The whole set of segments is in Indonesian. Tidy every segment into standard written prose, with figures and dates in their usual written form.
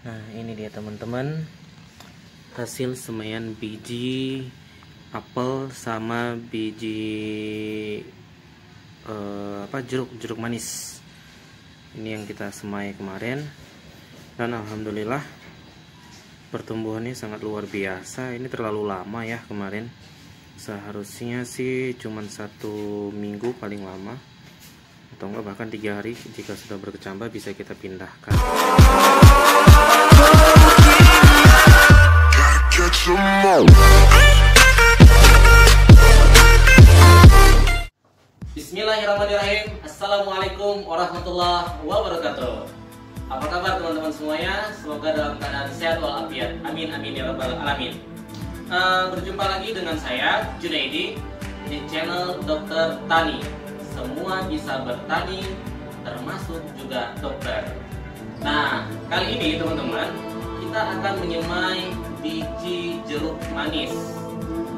Nah, ini dia teman-teman, hasil semaian biji apel sama biji jeruk manis. Ini yang kita semai kemarin, dan alhamdulillah pertumbuhannya sangat luar biasa. Ini terlalu lama ya kemarin, seharusnya sih cuma 1 minggu paling lama, atau enggak bahkan 3 hari. Jika sudah berkecambah bisa kita pindahkan. Bismillahirrahmanirrahim. Assalamualaikum warahmatullahi wabarakatuh. Apa kabar teman-teman semuanya? Semoga dalam keadaan sehat walafiat. Amin amin ya rabbal alamin. Berjumpa lagi dengan saya Junaidi di channel Dokter Tani. Semua bisa bertani, termasuk juga dokter. Nah, kali ini teman-teman, kita akan menyemai biji jeruk manis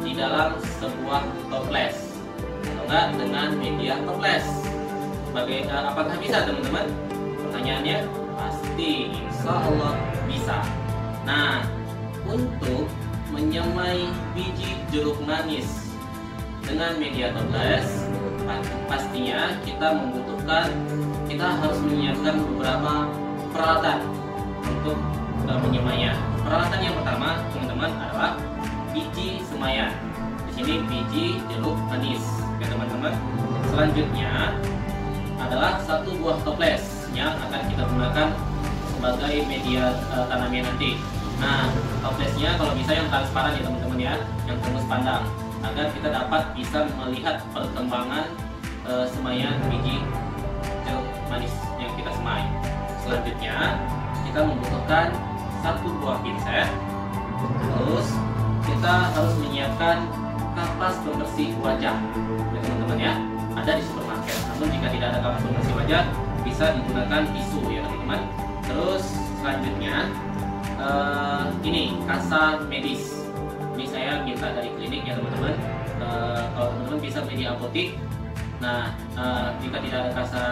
di dalam sebuah toples, atau enggak dengan media toples. Apakah bisa teman-teman? Pertanyaannya pasti, insya Allah bisa. Nah, untuk menyemai biji jeruk manis dengan media toples, pastinya kita harus menyiapkan beberapa peralatan untuk menyemainya. Peralatan yang pertama teman-teman adalah biji semaian. Di sini biji jeruk manis, ya teman-teman. Selanjutnya adalah 1 buah toples yang akan kita gunakan sebagai media tanamnya nanti. Nah, toplesnya kalau bisa yang transparan ya teman-teman ya, yang tembus pandang, agar kita dapat bisa melihat perkembangan semaian biji jeruk manis yang kita semai. Selanjutnya kita membutuhkan 1 buah pinset. Terus kita harus menyiapkan kapas pembersih wajah ya teman-teman ya, ada di supermarket. Namun jika tidak ada kapas pembersih wajah, bisa digunakan tisu ya teman-teman. Terus selanjutnya ini kasa medis. Ini saya minta dari klinik ya teman-teman. Kalau teman-teman bisa beli di apotik. Nah, jika tidak ada kasa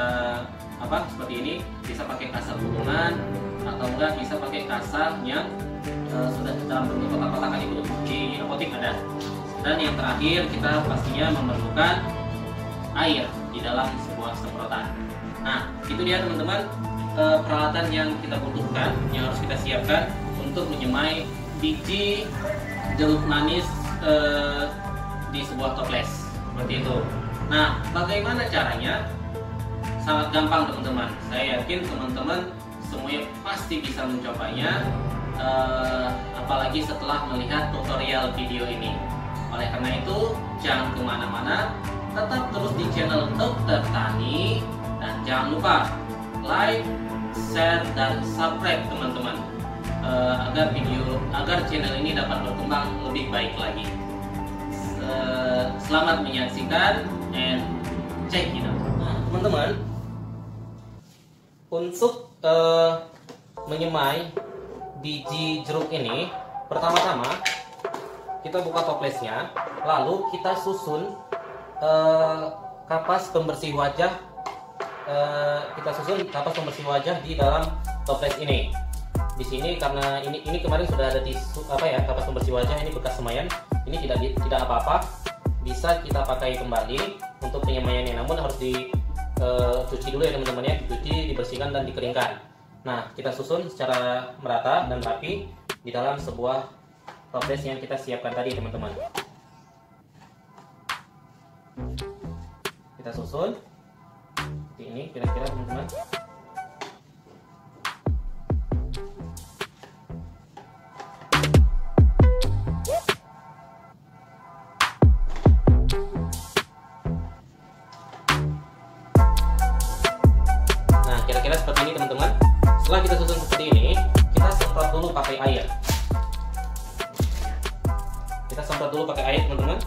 seperti ini, bisa pakai kasa gulungan, atau enggak bisa pakai kasa yang sudah dalam bentuk kotak-kotakan itu di apotik ada. Dan yang terakhir, kita pastinya memerlukan air di dalam sebuah semprotan. Nah, itu dia teman-teman, peralatan yang kita butuhkan, yang harus kita siapkan untuk menyemai biji jeruk manis di sebuah toples seperti itu. Nah, bagaimana caranya? Sangat gampang teman-teman. Saya yakin teman-teman semuanya pasti bisa mencobanya, apalagi setelah melihat tutorial video ini. Oleh karena itu, jangan kemana-mana, tetap terus di channel Dokter Tani, dan jangan lupa like, share, dan subscribe teman-teman, agar channel ini dapat berkembang lebih baik lagi. Selamat menyaksikan and check it out. Nah, teman-teman, untuk menyemai biji jeruk ini, pertama-tama kita buka toplesnya, lalu kita susun kapas pembersih wajah. Di dalam toples ini. Di sini karena ini kemarin sudah ada tisu kapas pembersih wajah, ini bekas semaian. Ini tidak apa-apa, bisa kita pakai kembali untuk penyemaiannya. Namun harus dicuci dulu ya teman-teman ya, dicuci, dibersihkan dan dikeringkan. Nah, kita susun secara merata dan rapi di dalam sebuah toples yang kita siapkan tadi teman-teman. Kita susun seperti ini kira-kira teman-teman. Nah, kira-kira seperti ini teman-teman. Setelah kita susun seperti ini, kita semprot dulu pakai air. Teman-teman.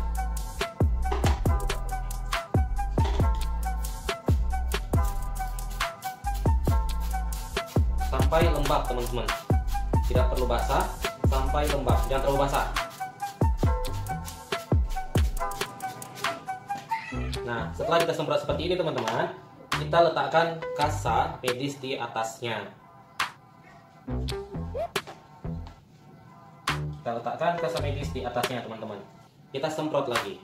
Sampai lembab teman-teman. Tidak perlu basah, sampai lembab, jangan terlalu basah. Nah, setelah kita semprot seperti ini teman-teman, kita letakkan kasa medis di atasnya. Kita letakkan kasa medis di atasnya teman-teman. Kita semprot lagi.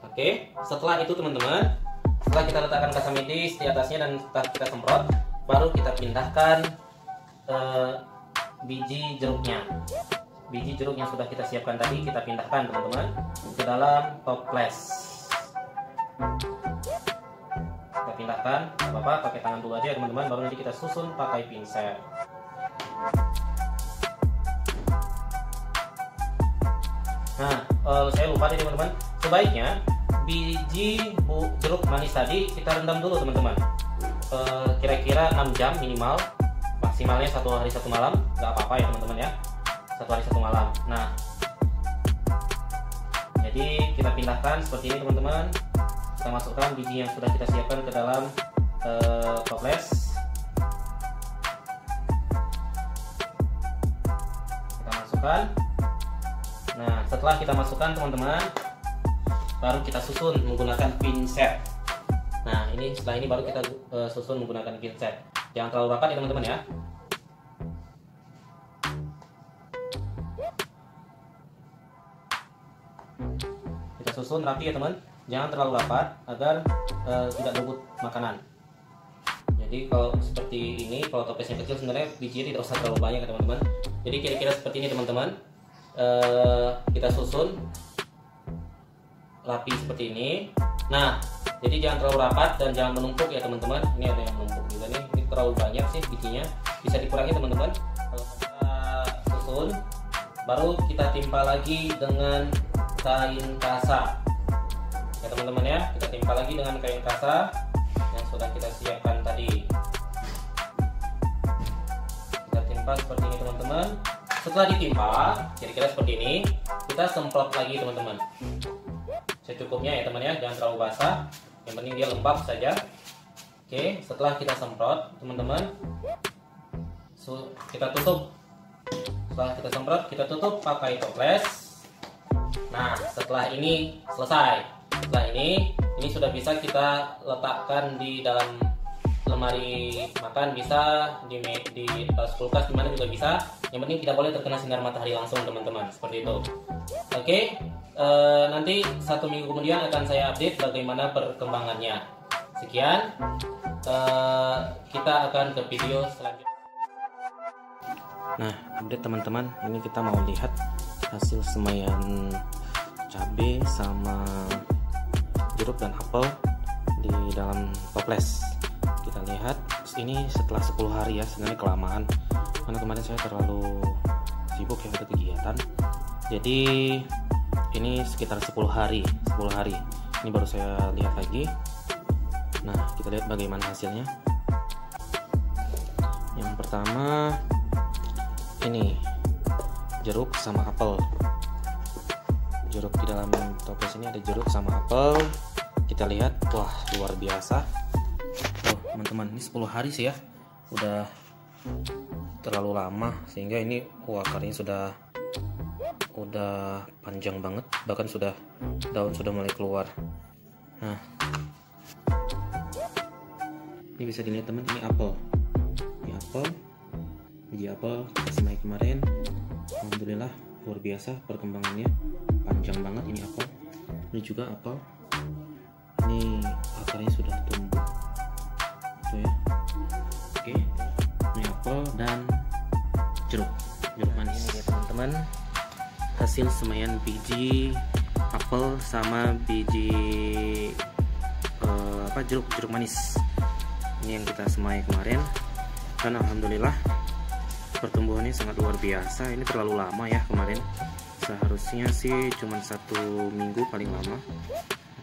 Oke, setelah itu teman-teman, setelah kita letakkan kasa medis di atasnya dan setelah kita semprot, baru kita pindahkan biji jeruknya. Biji jeruk yang sudah kita siapkan tadi kita pindahkan teman-teman ke dalam toples. Kita pindahkan, nggak apa-apa, pakai tangan dulu aja teman-teman, baru nanti kita susun pakai pinset. Nah, saya lupa nih teman-teman, sebaiknya biji jeruk manis tadi kita rendam dulu teman-teman, kira-kira 6 jam minimal, maksimalnya 1 hari 1 malam, nggak apa-apa ya teman-teman ya, 1 hari 1 malam. Nah, jadi kita pindahkan seperti ini teman-teman. Kita masukkan biji yang sudah kita siapkan ke dalam toples. Kita masukkan. Nah, setelah kita masukkan teman-teman, baru kita susun menggunakan pinset. Nah, ini setelah ini baru kita susun menggunakan pinset. Jangan terlalu rapat ya teman-teman ya. Kita susun rapi ya teman, jangan terlalu rapat agar tidak berebut makanan. Jadi kalau seperti ini, kalau toplesnya kecil sebenarnya bijinya tidak usah terlalu banyak ya teman-teman. Jadi kira-kira seperti ini teman-teman. Kita susun rapi seperti ini. Nah, jadi jangan terlalu rapat dan jangan menumpuk ya teman-teman. Ini ada yang menumpuk juga nih, ini terlalu banyak sih bijinya, bisa dikurangi teman-teman. Kalau kita susun, baru kita timpa lagi dengan kain kasa ya teman-teman ya. Kita timpa lagi dengan kain kasa yang sudah kita siapkan tadi. Kita timpa seperti ini teman-teman. Setelah ditimpa kira-kira seperti ini, kita semprot lagi teman-teman, secukupnya ya teman ya, jangan terlalu basah, yang penting dia lembab saja. Oke, setelah kita semprot teman-teman, kita tutup. Setelah kita semprot, kita tutup pakai toples. Nah, setelah ini selesai. Setelah ini sudah bisa kita letakkan di dalam lemari makan, bisa di tas kulkas, dimana juga bisa. Yang penting tidak boleh terkena sinar matahari langsung teman-teman, seperti itu. Oke, nanti 1 minggu kemudian akan saya update bagaimana perkembangannya. Sekian, kita akan ke video selanjutnya. Nah, update teman-teman, ini kita mau lihat hasil semaian cabai sama jeruk dan apel di dalam toples. Kita lihat ini setelah 10 hari ya, sebenarnya kelamaan karena kemarin saya terlalu sibuk ya, ada kegiatan. Jadi ini sekitar 10 hari ini baru saya lihat lagi. Nah, kita lihat bagaimana hasilnya. Yang pertama ini jeruk sama apel. Jeruk di dalam toples ini ada jeruk sama apel. Kita lihat, wah luar biasa. Oh teman-teman, ini 10 hari sih ya, udah terlalu lama sehingga ini akarnya udah panjang banget, bahkan daun sudah mulai keluar. Nah, ini bisa dilihat teman, ini apel, biji apel kita semai kemarin. Alhamdulillah luar biasa perkembangannya, panjang banget ini apel. Ini juga apel, ini akarnya sudah tumbuh tuh ya. Oke, ini apel dan jeruk manis. Ini ya teman-teman, hasil semaian biji apel sama biji jeruk manis. Ini yang kita semai kemarin, dan alhamdulillah pertumbuhannya sangat luar biasa. Ini terlalu lama ya kemarin, seharusnya sih cuma 1 minggu paling lama,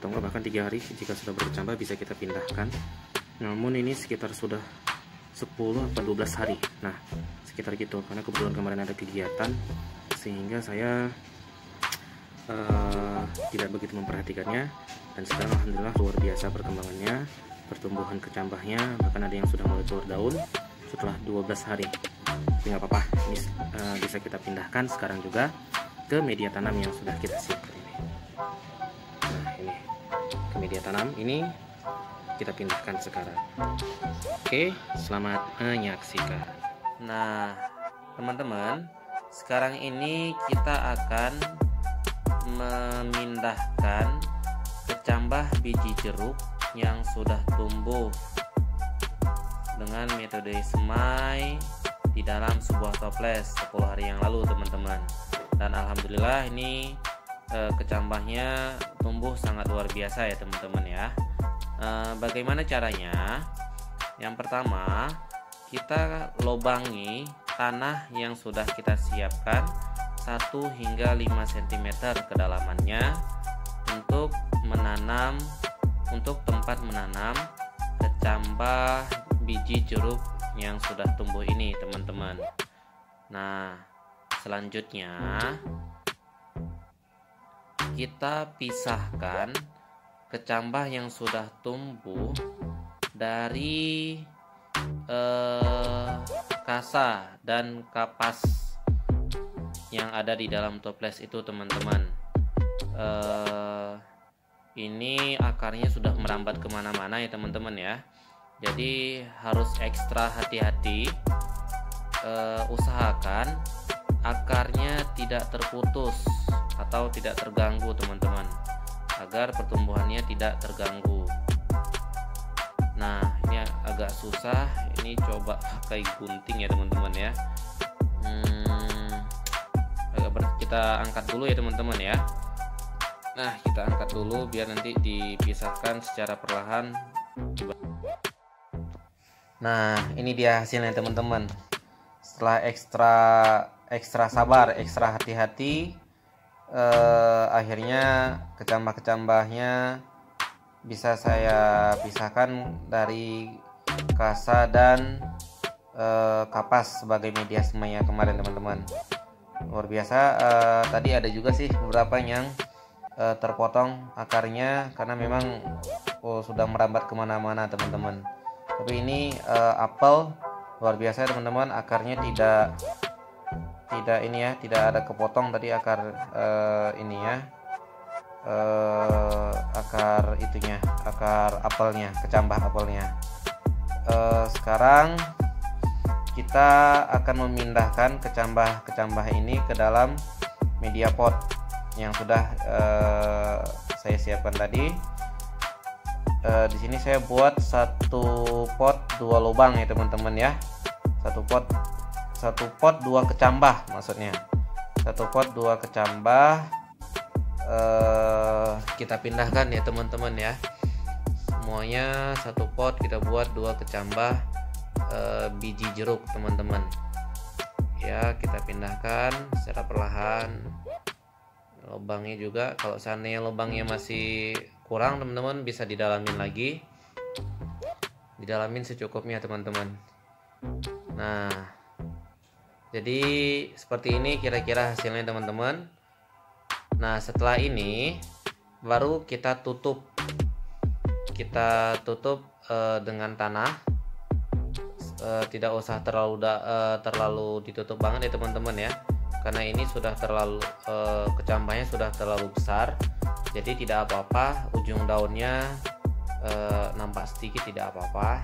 atau enggak bahkan 3 hari. Jika sudah bercambah bisa kita pindahkan, namun ini sekitar sudah 10 atau 12 hari. Nah, sekitar gitu, karena kebetulan kemarin ada kegiatan sehingga saya tidak begitu memperhatikannya. Dan sekarang alhamdulillah luar biasa perkembangannya, pertumbuhan kecambahnya, bahkan ada yang sudah mulai keluar daun setelah 12 hari. Tapi nggak apa-apa, ini bisa kita pindahkan sekarang juga ke media tanam yang sudah kita siapkan ini. Nah, ini ke media tanam ini kita pindahkan sekarang. Oke, selamat menyaksikan. Nah teman-teman, sekarang ini kita akan memindahkan kecambah biji jeruk yang sudah tumbuh dengan metode semai di dalam sebuah toples 10 hari yang lalu teman-teman. Dan alhamdulillah ini kecambahnya tumbuh sangat luar biasa ya teman-teman ya. Bagaimana caranya? Yang pertama, kita lubangi tanah yang sudah kita siapkan 1 hingga 5 cm kedalamannya untuk tempat menanam kecambah biji jeruk yang sudah tumbuh ini teman-teman. Nah selanjutnya kita pisahkan kecambah yang sudah tumbuh dari kasa dan kapas yang ada di dalam toples itu teman-teman. Ini akarnya sudah merambat kemana-mana ya teman-teman ya. Jadi harus ekstra hati-hati. Usahakan akarnya tidak terputus atau tidak terganggu teman-teman, agar pertumbuhannya tidak terganggu. Nah ini agak susah, ini coba pakai gunting ya teman-teman ya. Kita angkat dulu ya teman-teman ya. Nah kita angkat dulu biar nanti dipisahkan secara perlahan. Nah ini dia hasilnya teman-teman. Setelah ekstra sabar, ekstra hati-hati, akhirnya kecambah-kecambahnya bisa saya pisahkan dari kasa dan kapas sebagai media semainya kemarin teman-teman. Luar biasa. Tadi ada juga sih beberapa yang terpotong akarnya karena memang sudah merambat kemana-mana teman-teman. Tapi ini apel luar biasa teman-teman, akarnya tidak ini ya, tidak ada kepotong tadi akar ini ya, akar itunya, akar apelnya, kecambah apelnya. Sekarang kita akan memindahkan kecambah ini ke dalam media pot yang sudah saya siapkan tadi. Di sini saya buat 1 pot 2 lubang ya teman-teman ya. 1 pot 2 kecambah maksudnya. 1 pot 2 kecambah kita pindahkan ya teman-teman ya. Semuanya 1 pot kita buat 2 kecambah biji jeruk teman-teman. Ya, kita pindahkan secara perlahan. Lubangnya juga, kalau seandainya lubangnya masih kurang teman-teman bisa didalamin lagi. Didalamin secukupnya teman-teman. Nah, jadi seperti ini kira-kira hasilnya teman-teman. Nah setelah ini baru kita tutup dengan tanah. Tidak usah terlalu ditutup banget ya teman-teman ya, karena ini sudah terlalu kecambahnya sudah terlalu besar, jadi tidak apa-apa ujung daunnya nampak sedikit, tidak apa-apa.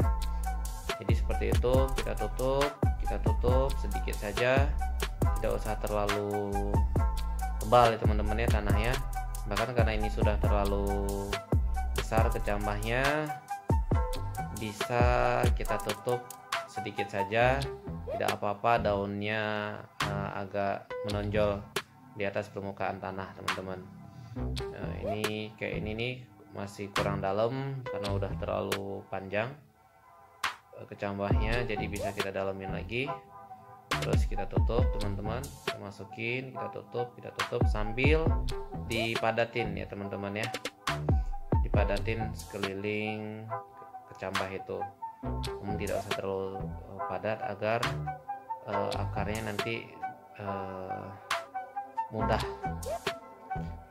Jadi seperti itu, kita tutup sedikit saja, tidak usah terlalu tebal ya teman-teman ya tanahnya. Bahkan karena ini sudah terlalu besar kecambahnya, bisa kita tutup sedikit saja, tidak apa-apa daunnya agak menonjol di atas permukaan tanah teman-teman. Ini kayak ini nih masih kurang dalam karena udah terlalu panjang kecambahnya, jadi bisa kita dalamin lagi. Terus kita tutup teman-teman, kita masukin, kita tutup sambil dipadatin ya teman-teman ya, dipadatin sekeliling kecambah itu. Namun tidak usah terlalu padat agar akarnya nanti mudah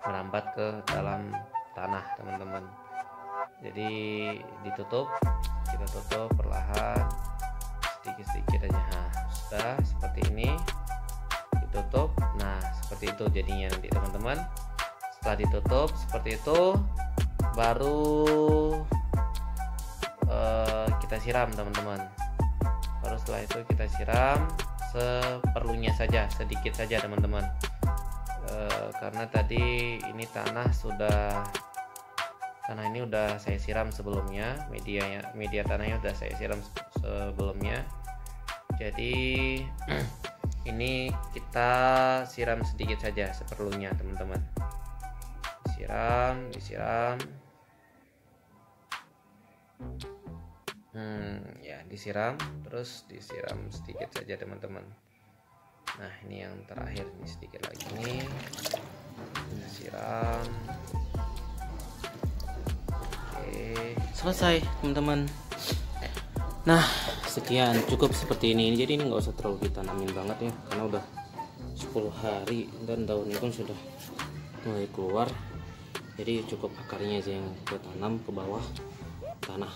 merambat ke dalam tanah teman-teman. Jadi kita tutup perlahan sedikit-sedikit aja. Nah, sudah seperti ini ditutup. Nah seperti itu jadinya nanti teman-teman. Setelah ditutup seperti itu, baru kita siram teman-teman. Baru setelah itu kita siram seperlunya saja, sedikit saja teman-teman. Karena tadi ini tanah ini udah saya siram sebelumnya, media tanahnya udah saya siram sebelumnya. Jadi ini kita siram sedikit saja seperlunya teman-teman. Disiram. Ya, disiram, terus disiram sedikit saja teman-teman. Nah, ini yang terakhir, ini sedikit lagi nih. Kita siram. Oke, selesai teman-teman. Nah, sekian, cukup seperti ini. Jadi ini nggak usah terlalu ditanamin banget ya, karena udah 10 hari dan daunnya pun sudah mulai keluar. Jadi cukup akarnya aja yang kita tanam ke bawah tanah.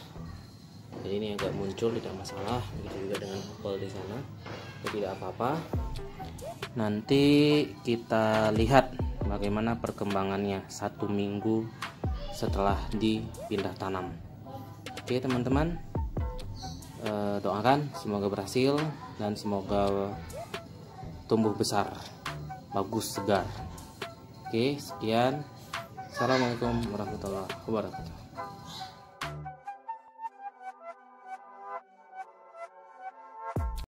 Jadi ini agak muncul, tidak masalah. Begitu juga dengan apel di sana, tidak apa-apa. Nanti kita lihat bagaimana perkembangannya 1 minggu setelah dipindah tanam. Oke teman-teman, doakan semoga berhasil dan semoga tumbuh besar, bagus, segar. Oke, sekian. Assalamualaikum warahmatullahi wabarakatuh.